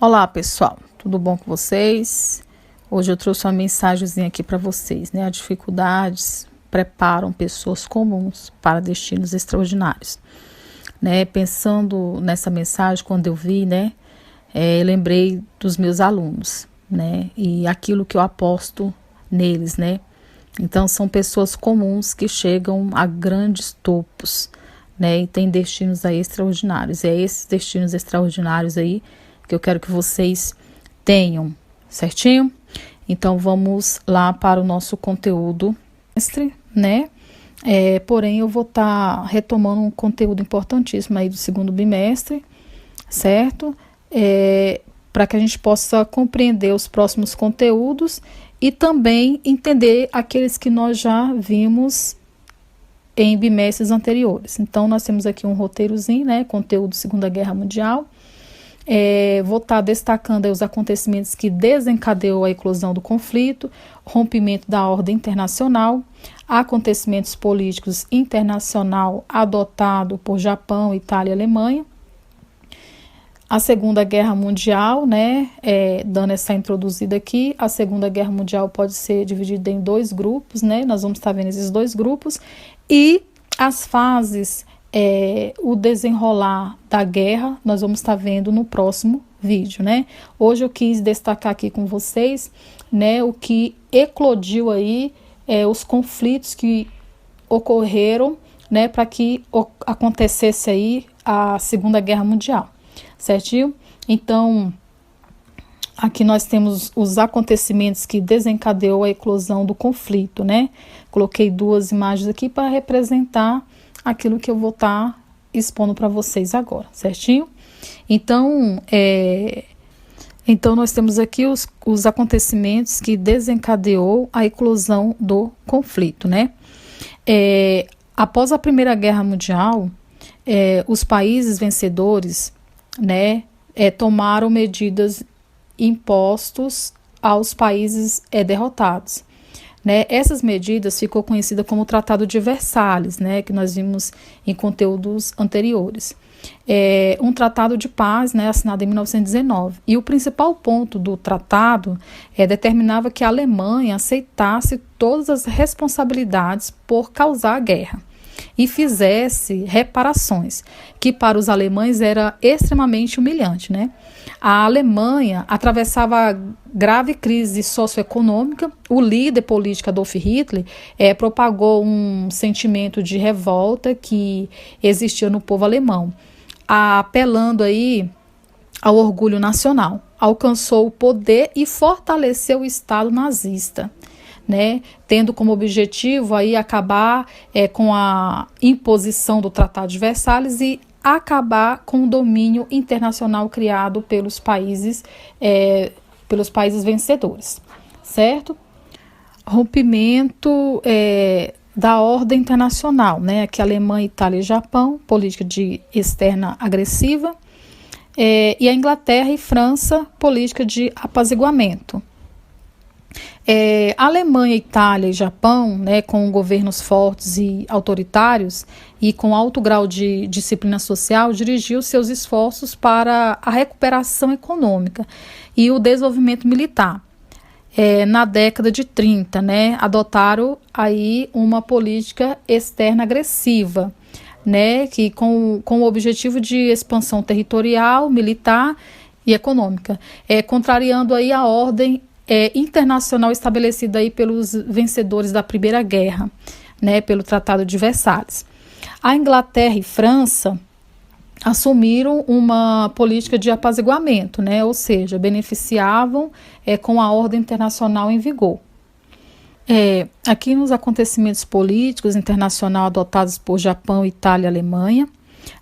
Olá pessoal, tudo bom com vocês? Hoje eu trouxe uma mensagenzinha aqui para vocês, né? As dificuldades preparam pessoas comuns para destinos extraordinários, né? Pensando nessa mensagem, quando eu vi, né? Lembrei dos meus alunos, né? E aquilo que eu aposto neles, né? Então são pessoas comuns que chegam a grandes topos, né? E tem destinos aí extraordinários. E é esses destinos extraordinários aí que eu quero que vocês tenham, certinho? Então vamos lá para o nosso conteúdo, né? Porém eu vou estar retomando um conteúdo importantíssimo aí do segundo bimestre, certo? Para que a gente possa compreender os próximos conteúdos e também entender aqueles que nós já vimos em bimestres anteriores. Então nós temos aqui um roteirozinho, né? Conteúdo Segunda Guerra Mundial. Vou estar destacando aí os acontecimentos que desencadeou a eclosão do conflito, rompimento da ordem internacional, acontecimentos políticos internacional adotado por Japão, Itália e Alemanha, a Segunda Guerra Mundial, né, dando essa introduzida aqui. A Segunda Guerra Mundial pode ser dividida em dois grupos, né, nós vamos estar vendo esses dois grupos, e as fases, o desenrolar da guerra, nós vamos estar vendo no próximo vídeo, né? Hoje eu quis destacar aqui com vocês, né, o que eclodiu aí, os conflitos que ocorreram, né, para que acontecesse aí a Segunda Guerra Mundial, certinho? Então, aqui nós temos os acontecimentos que desencadeou a eclosão do conflito, né? Coloquei duas imagens aqui para representar aquilo que eu vou estar expondo para vocês agora, certinho? Então, nós temos aqui os acontecimentos que desencadeou a eclosão do conflito, né? Após a Primeira Guerra Mundial, os países vencedores, né, tomaram medidas impostos aos países derrotados. Né, essas medidas ficou conhecida como o Tratado de Versalhes, né, que nós vimos em conteúdos anteriores. Um tratado de paz, né, assinado em 1919. E o principal ponto do tratado determinava que a Alemanha aceitasse todas as responsabilidades por causar a guerra e fizesse reparações, que para os alemães era extremamente humilhante, né? A Alemanha atravessava grave crise socioeconômica. O líder político Adolf Hitler propagou um sentimento de revolta que existia no povo alemão, apelando aí ao orgulho nacional. Alcançou o poder e fortaleceu o Estado nazista, né, tendo como objetivo aí acabar com a imposição do Tratado de Versalhes e acabar com o domínio internacional criado pelos países vencedores, certo? Rompimento da ordem internacional, né? Aqui Alemanha, Itália e Japão, política de externa agressiva, e a Inglaterra e França, política de apaziguamento. Alemanha, Itália e Japão, né, com governos fortes e autoritários e com alto grau de disciplina social, dirigiu seus esforços para a recuperação econômica e o desenvolvimento militar. Na década de 30, né, adotaram aí uma política externa agressiva, né, que com o objetivo de expansão territorial, militar e econômica, contrariando aí a ordem internacional estabelecida aí pelos vencedores da Primeira Guerra, né, pelo Tratado de Versalhes. A Inglaterra e França assumiram uma política de apaziguamento, né, ou seja, beneficiavam com a ordem internacional em vigor. Aqui nos acontecimentos políticos internacionais adotados por Japão, Itália e Alemanha,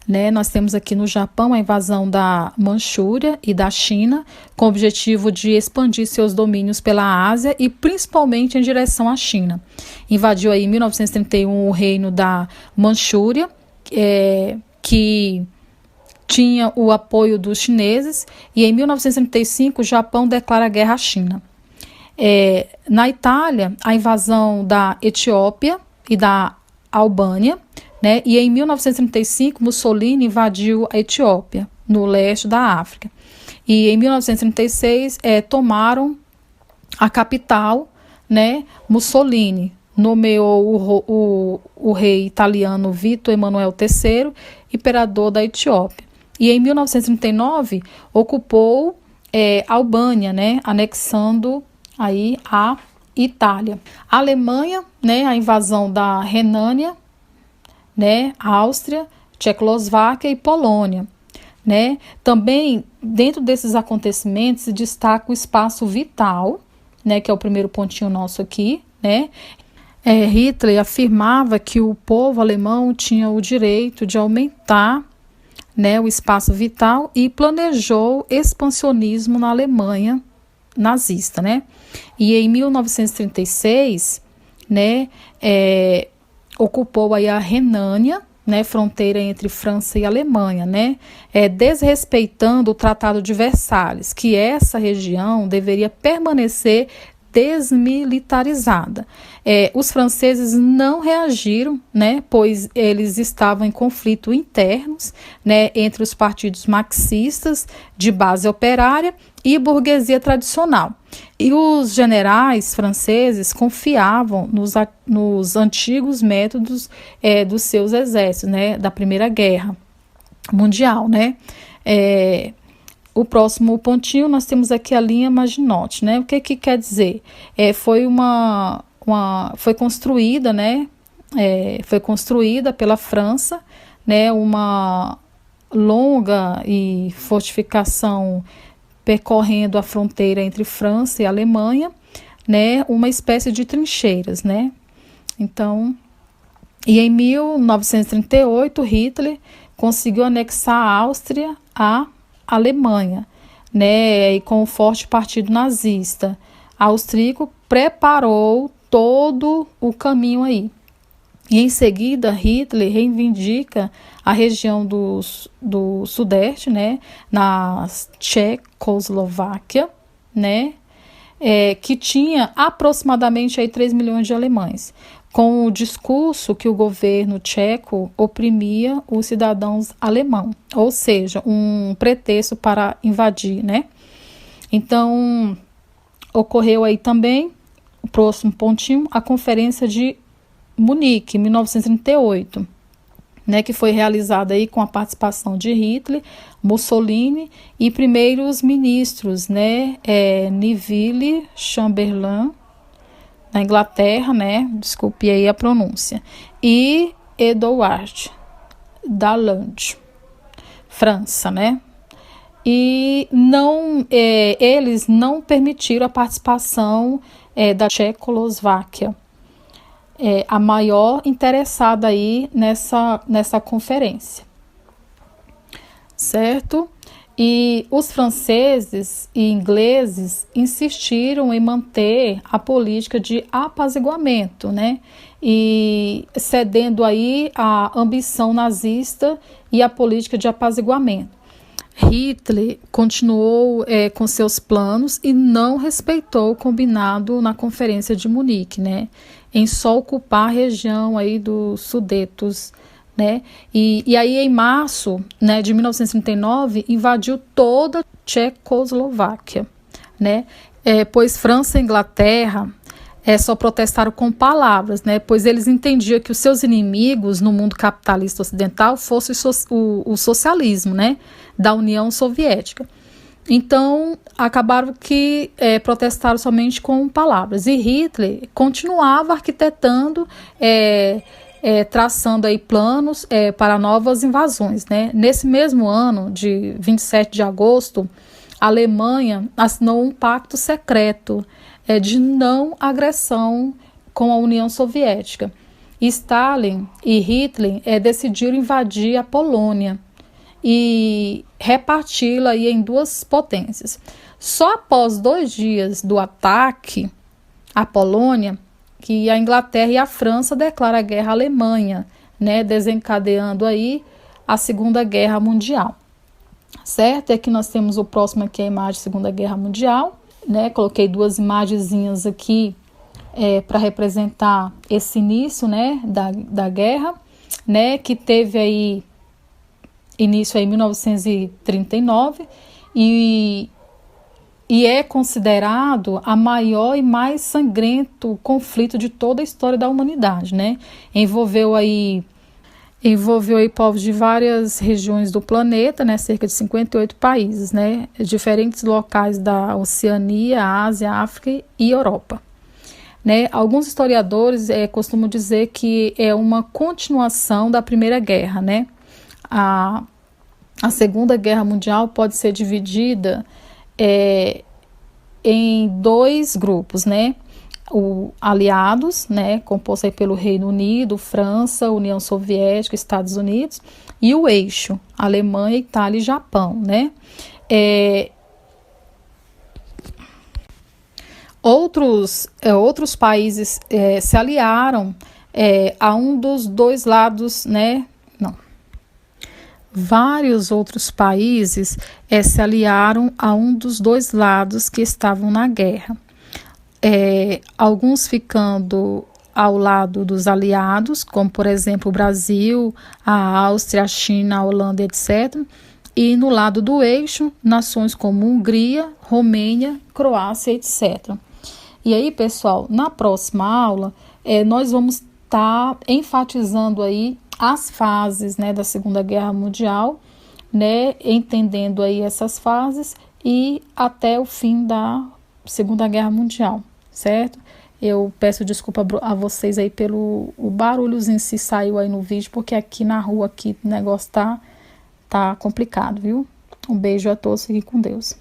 né, nós temos aqui no Japão a invasão da Manchúria e da China, com o objetivo de expandir seus domínios pela Ásia e principalmente em direção à China. Invadiu aí em 1931 o reino da Manchúria, que tinha o apoio dos chineses, e em 1935 o Japão declara guerra à China. Na Itália, a invasão da Etiópia e da Albânia, né? E em 1935 Mussolini invadiu a Etiópia, no leste da África. E em 1936 tomaram a capital, né? Mussolini nomeou o rei italiano Vítor Emanuel III imperador da Etiópia. E em 1939 ocupou Albânia, né? Anexando aí a Itália. A Alemanha, né? A invasão da Renânia, né? Áustria, Tchecoslováquia e Polônia. Né? Também, dentro desses acontecimentos, se destaca o espaço vital, né? Que é o primeiro pontinho nosso aqui, né? Hitler afirmava que o povo alemão tinha o direito de aumentar, né, o espaço vital e planejou expansionismo na Alemanha nazista, né? E em 1936, né, ocupou aí a Renânia, né, fronteira entre França e Alemanha, né, desrespeitando o Tratado de Versalhes, que essa região deveria permanecer desmilitarizada. Os franceses não reagiram, né, pois eles estavam em conflito internos, né, entre os partidos marxistas de base operária e burguesia tradicional. E os generais franceses confiavam nos antigos métodos dos seus exércitos, né, da Primeira Guerra Mundial, né. O próximo pontinho, nós temos aqui a linha Maginot, né? O que quer dizer? Foi construída, né? Foi construída pela França, né? Uma longa e fortificação percorrendo a fronteira entre França e Alemanha, né? Uma espécie de trincheiras, né? Então, e em 1938, Hitler conseguiu anexar a Áustria à Alemanha, né, e com o forte partido nazista austríaco preparou todo o caminho aí. E em seguida, Hitler reivindica a região do Sudeste, né, na Tchecoslováquia, né, que tinha aproximadamente aí 3 milhões de alemães, com o discurso que o governo tcheco oprimia os cidadãos alemãos, ou seja, um pretexto para invadir, né? Então, ocorreu aí também, o próximo pontinho, a Conferência de Munique, em 1938, né, que foi realizada aí com a participação de Hitler, Mussolini e primeiros ministros, né, Neville Chamberlain, na Inglaterra, né, desculpe aí a pronúncia, e Edouard Dallange, França, né, e eles não permitiram a participação da Tchecoslováquia, a maior interessada aí nessa conferência, certo? E os franceses e ingleses insistiram em manter a política de apaziguamento, né? E cedendo aí à ambição nazista e à política de apaziguamento. Hitler continuou com seus planos e não respeitou o combinado na Conferência de Munique, né? Em só ocupar a região aí dos Sudetos, né? E aí, em março, né, de 1939, invadiu toda a Tchecoslováquia, né? Pois França e Inglaterra só protestaram com palavras, né? Pois eles entendiam que os seus inimigos no mundo capitalista ocidental fosse o socialismo, né, da União Soviética. Então, acabaram que protestaram somente com palavras. E Hitler continuava arquitetando traçando aí planos para novas invasões, né? Nesse mesmo ano, de 27 de agosto, a Alemanha assinou um pacto secreto de não agressão com a União Soviética. Stalin e Hitler decidiram invadir a Polônia e reparti-la aí em duas potências. Só após 2 dias do ataque à Polônia, que a Inglaterra e a França declaram a guerra à Alemanha, né, desencadeando aí a Segunda Guerra Mundial, certo? E aqui nós temos o próximo aqui, a imagem da Segunda Guerra Mundial, né? Coloquei 2 imagenzinhas aqui para representar esse início, né, da guerra, né, que teve aí início em 1939 e é considerado a maior e mais sangrento conflito de toda a história da humanidade, né? Envolveu aí povos de várias regiões do planeta, né? Cerca de 58 países, né? Diferentes locais da Oceania, Ásia, África e Europa. Né? Alguns historiadores costumam dizer que é uma continuação da Primeira Guerra, né? A Segunda Guerra Mundial pode ser dividida em dois grupos, né? O aliados, né? Composto aí pelo Reino Unido, França, União Soviética, Estados Unidos, e o eixo, Alemanha, Itália e Japão, né? Outros países se aliaram a um dos dois lados, né? Não. Vários outros países se aliaram a um dos dois lados que estavam na guerra. Alguns ficando ao lado dos aliados, como por exemplo o Brasil, a Áustria, a China, a Holanda, etc. E no lado do eixo, nações como Hungria, Romênia, Croácia, etc. E aí, pessoal, na próxima aula, nós vamos estar enfatizando aí as fases, né, da Segunda Guerra Mundial, né, entendendo aí essas fases e até o fim da Segunda Guerra Mundial, certo? Eu peço desculpa a vocês aí pelo o barulhozinho se saiu aí no vídeo, porque aqui na rua aqui o negócio tá complicado, viu? Um beijo a todos, fiquem com Deus.